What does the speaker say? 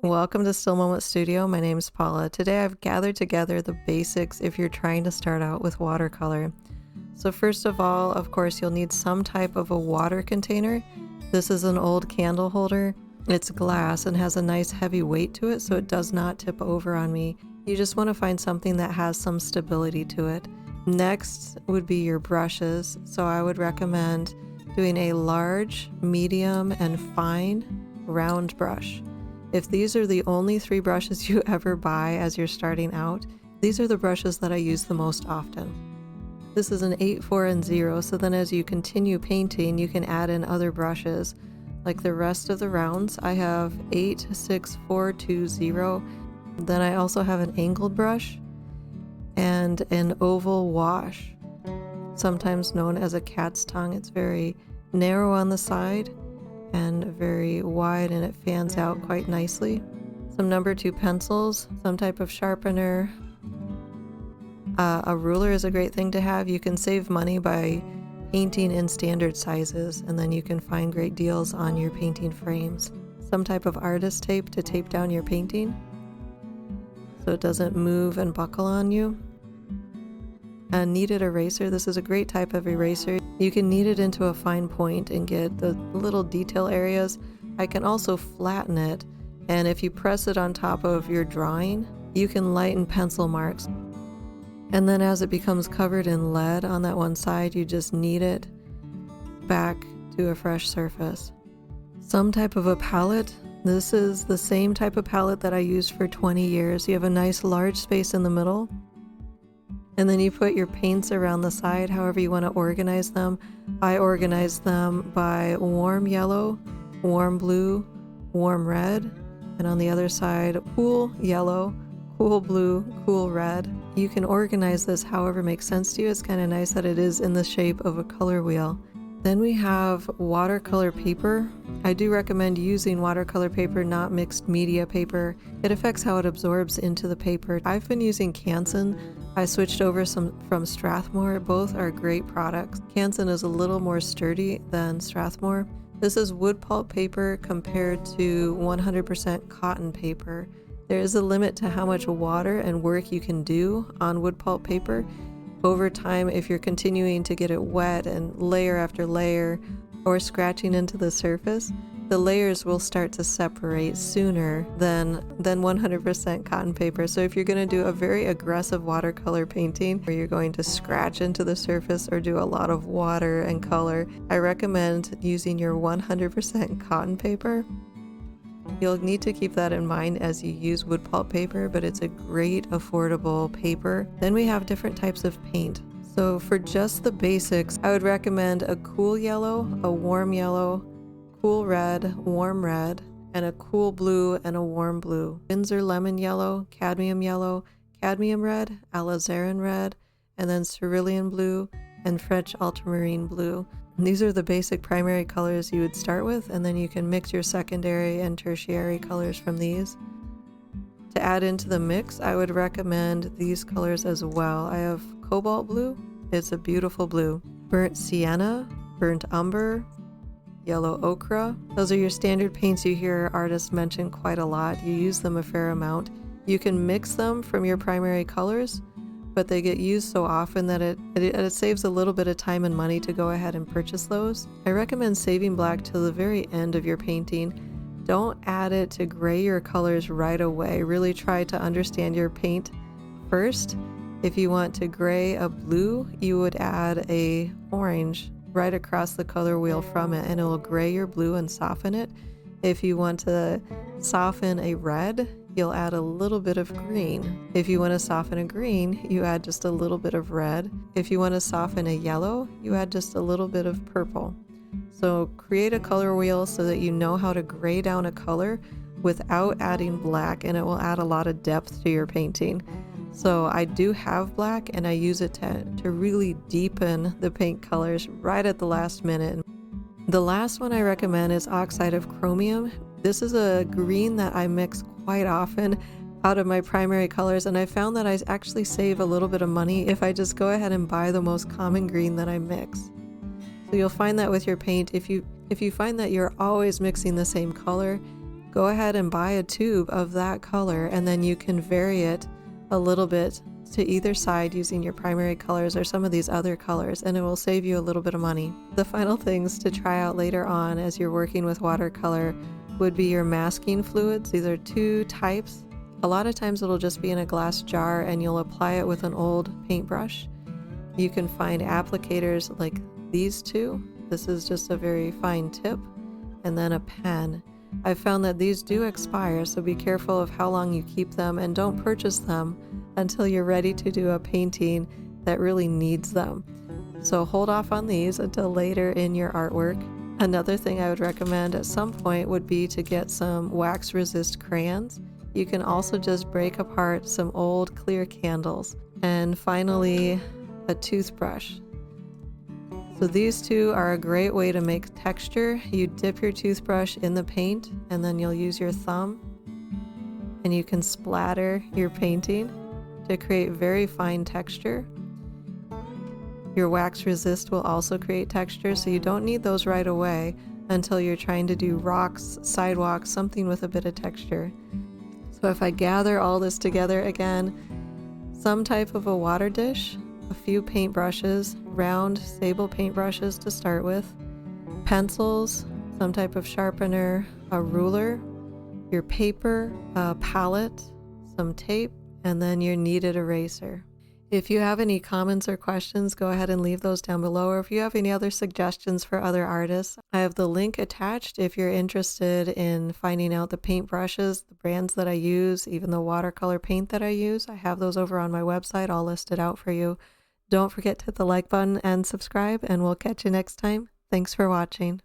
Welcome to Still Moment Studio. My name is Paula. Today I've gathered together the basics if you're trying to start out with watercolor. So first of all, of course, you'll need some type of a water container. This is an old candle holder. It's glass and has a nice heavy weight to it, so it does not tip over on me. You just want to find something that has some stability to it. Next would be your brushes. So I would recommend doing a large, medium, and fine round brush. If these are the only 3 brushes you ever buy as you're starting out, these are the brushes that I use the most often. This is an 8, 4, and 0, so then as you continue painting, you can add in other brushes. Like the rest of the rounds, I have 8, 6, 4, 2, 0. Then I also have an angled brush and an oval wash, sometimes known as a cat's tongue. It's very narrow on the side and very wide, and it fans out quite nicely. Some number 2 pencils, some type of sharpener. A ruler is a great thing to have. You can save money by painting in standard sizes, and then you can find great deals on your painting frames. Some type of artist tape to tape down your painting so it doesn't move and buckle on you. A kneaded eraser. This is a great type of eraser. You can knead it into a fine point and get the little detail areas. I can also flatten it, and if you press it on top of your drawing, you can lighten pencil marks. And then as it becomes covered in lead on that one side, you just knead it back to a fresh surface. Some type of a palette. This is the same type of palette that I used for 20 years. You have a nice large space in the middle, and then you put your paints around the side, however you want to organize them. I organize them by warm yellow, warm blue, warm red, and on the other side, cool yellow, cool blue, cool red. You can organize this however makes sense to you. It's kind of nice that it is in the shape of a color wheel. Then we have watercolor paper. I do recommend using watercolor paper, not mixed media paper. It affects how it absorbs into the paper. I've been using Canson. I switched over from Strathmore. Both are great products. Canson is a little more sturdy than Strathmore. This is wood pulp paper compared to 100% cotton paper. There is a limit to how much water and work you can do on wood pulp paper. Over time, if you're continuing to get it wet and layer after layer or scratching into the surface, the layers will start to separate sooner than 100% cotton paper. So if you're going to do a very aggressive watercolor painting where you're going to scratch into the surface or do a lot of water and color, I recommend using your 100% cotton paper. You'll need to keep that in mind as you use wood pulp paper, but it's a great affordable paper. Then we have different types of paint. So for just the basics, I would recommend a cool yellow, a warm yellow, cool red, warm red, and a cool blue and a warm blue. Winsor lemon yellow, cadmium red, alizarin red, and then cerulean blue and French ultramarine blue. These are the basic primary colors you would start with, and then you can mix your secondary and tertiary colors from these. To add into the mix, I would recommend these colors as well. I have Cobalt blue. It's a beautiful blue. Burnt Sienna, burnt Umber, yellow Ochre. Those are your standard paints you hear artists mention quite a lot. You use them a fair amount. You can mix them from your primary colors, but they get used so often that it saves a little bit of time and money to go ahead and purchase those. I recommend saving black till the very end of your painting. Don't add it to gray your colors right away. Really try to understand your paint first. If you want to gray a blue, you would add a orange right across the color wheel from it, and it will gray your blue and soften it. If you want to soften a red, you'll add a little bit of green. If you want to soften a green, you add just a little bit of red. If you want to soften a yellow, you add just a little bit of purple. So create a color wheel so that you know how to gray down a color without adding black, and it will add a lot of depth to your painting. So I do have black, and I use it to really deepen the paint colors right at the last minute. The last one I recommend is Oxide of Chromium. This is a green that I mix quite often out of my primary colors, and I found that I actually save a little bit of money if I just go ahead and buy the most common green that I mix. So you'll find that with your paint, if you find that you're always mixing the same color, go ahead and buy a tube of that color, and then you can vary it a little bit to either side using your primary colors or some of these other colors, and it will save you a little bit of money. The final things to try out later on as you're working with watercolor would be your masking fluids. These are two types. A lot of times it'll just be in a glass jar and you'll apply it with an old paintbrush. You can find applicators like these two. This is just a very fine tip, and then a pen. I've found that these do expire, so be careful of how long you keep them, and don't purchase them until you're ready to do a painting that really needs them. So hold off on these until later in your artwork. Another thing I would recommend at some point would be to get some wax resist crayons. You can also just break apart some old clear candles. And finally, a toothbrush. So these two are a great way to make texture. You dip your toothbrush in the paint, and then you'll use your thumb and you can splatter your painting to create very fine texture. Your wax resist will also create texture, so you don't need those right away until you're trying to do rocks, sidewalks, something with a bit of texture. So if I gather all this together again, some type of a water dish, a few paintbrushes, round sable paintbrushes to start with, pencils, some type of sharpener, a ruler, your paper, a palette, some tape, and then your kneaded eraser. If you have any comments or questions, go ahead and leave those down below, or if you have any other suggestions for other artists, I have the link attached if you're interested in finding out the paintbrushes, the brands that I use, even the watercolor paint that I use. I have those over on my website, all listed out for you. Don't forget to hit the like button and subscribe, and we'll catch you next time. Thanks for watching.